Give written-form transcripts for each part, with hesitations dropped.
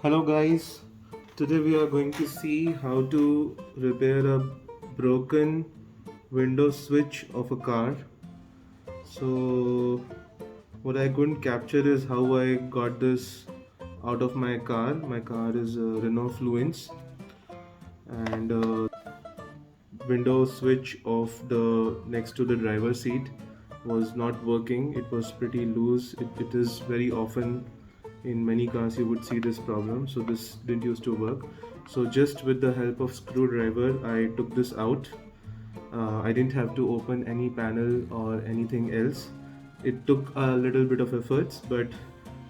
Hello guys, today we are going to see how to repair a broken window switch of a car. So what I couldn't capture is how I got this out of my car. My car is a Renault Fluence, and window switch of the next to the driver seat was not working. It was pretty loose. It is very often in many cars you would see this problem, so this didn't used to work. So just with the help of screwdriver I took this out. I didn't have to open any panel or anything else. It took a little bit of efforts, but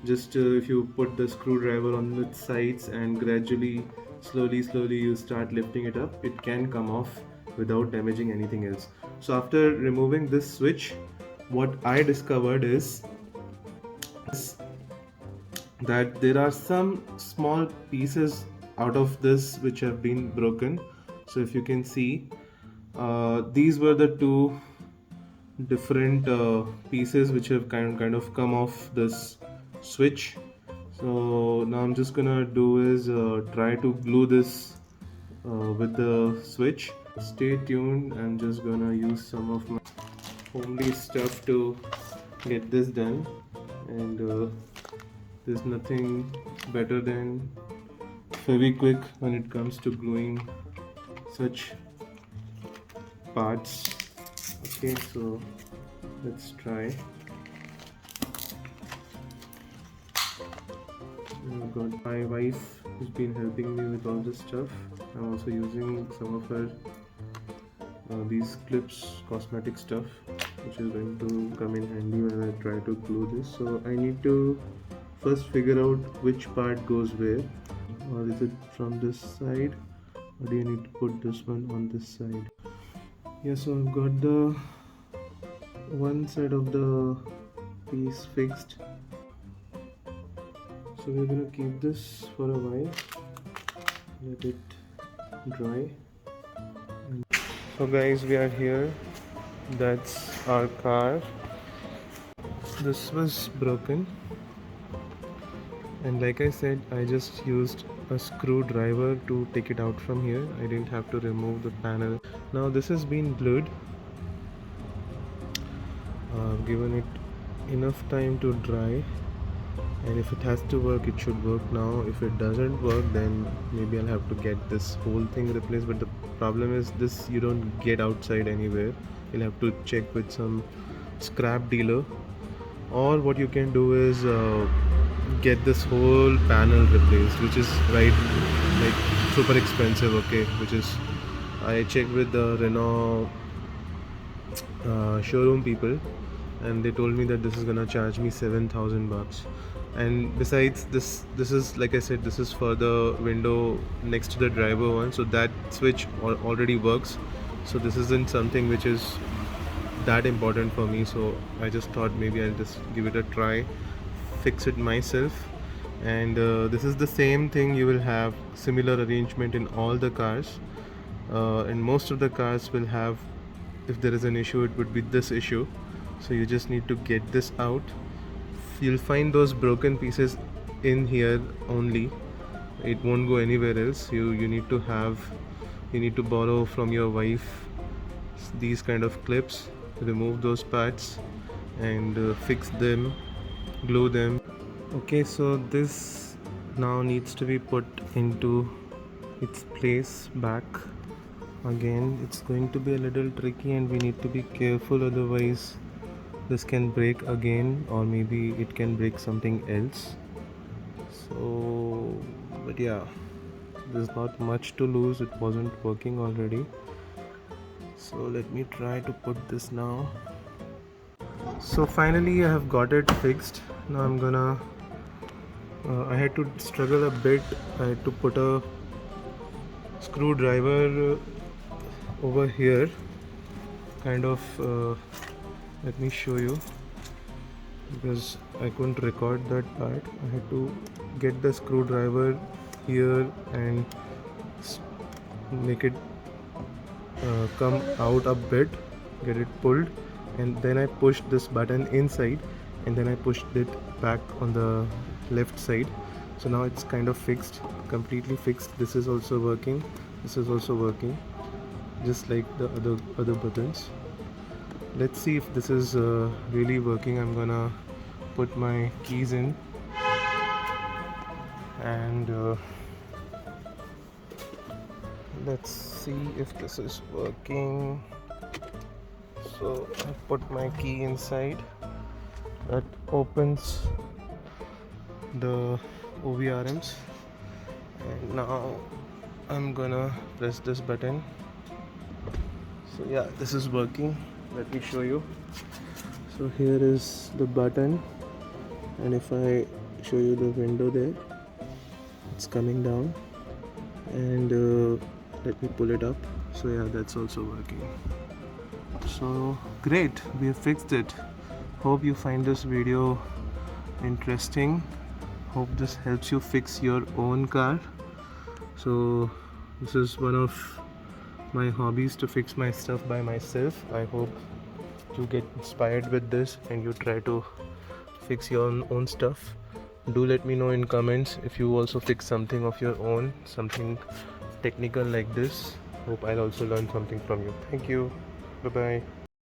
just if you put the screwdriver on its sides and gradually, slowly you start lifting it up, it can come off without damaging anything else. So after removing this switch, what I discovered is that there are some small pieces out of this which have been broken. So if you can see, these were the two different pieces which have kind of come off this switch. So now I'm just gonna do is try to glue this with the switch. Stay tuned. I'm just gonna use some of my homemade stuff to get this done, and there's nothing better than Fevikwik when it comes to gluing such parts. Okay, so let's try. Oh God, my wife has been helping me with all this stuff. I'm also using some of her these clips, cosmetic stuff, which is going to come in handy when I try to glue this. So I need to first figure out which part goes where. Or is it from this side, or do you need to put this one on this side? Yeah, so I've got the one side of the piece fixed. So we're gonna keep this for a while, let it dry. So guys, we are here. That's our car. This was broken, and like I said, I just used a screwdriver to take it out from here. I didn't have to remove the panel. Now this has been glued. I've given it enough time to dry, and if it has to work, it should work now. If it doesn't work, then maybe I'll have to get this whole thing replaced. But the problem is this, you don't get outside anywhere. You'll have to check with some scrap dealer, or what you can do is get this whole panel replaced, which is like super expensive. Okay, which is, I checked with the Renault showroom people, and they told me that this is gonna charge me 7,000 bucks. And besides this is, like I said, this is for the window next to the driver one, so that switch already works. So this isn't something which is that important for me, so I just thought maybe I'll just give it a try, fix it myself. And this is the same thing, you will have similar arrangement in all the cars, and most of the cars will have, if there is an issue, it would be this issue. So you just need to get this out. You'll find those broken pieces in here only, it won't go anywhere else. You need to borrow from your wife these kind of clips, remove those parts and fix them, glue them. Okay, so this now needs to be put into its place back again. It's going to be a little tricky, and we need to be careful, otherwise this can break again, or maybe it can break something else. So, but yeah, there's not much to lose. It wasn't working already, so let me try to put this now. So finally I have got it fixed. Now I'm gonna I had to struggle a bit. I had to put a screwdriver over here, kind of let me show you, because I couldn't record that part. I had to get the screwdriver here and make it come out a bit, get it pulled, and then I pushed this button inside, and then I pushed it back on the left side. So now it's kind of fixed, completely fixed. This is also working, this is also working, just like the other buttons. Let's see if this is really working. I'm gonna put my keys in and let's see if this is working. So I put my key inside. That opens the OVRMs, and now I'm gonna press this button. So yeah, this is working. Let me show you. So here is the button, and if I show you the window there, it's coming down, and let me pull it up. So yeah, that's also working. So great, we have fixed it. Hope you find this video interesting. Hope this helps you fix your own car. So this is one of my hobbies, to fix my stuff by myself. I hope you get inspired with this and you try to fix your own stuff. Do let me know in comments if you also fix something of your own, something technical like this. Hope I'll also learn something from you. Thank you. Bye bye.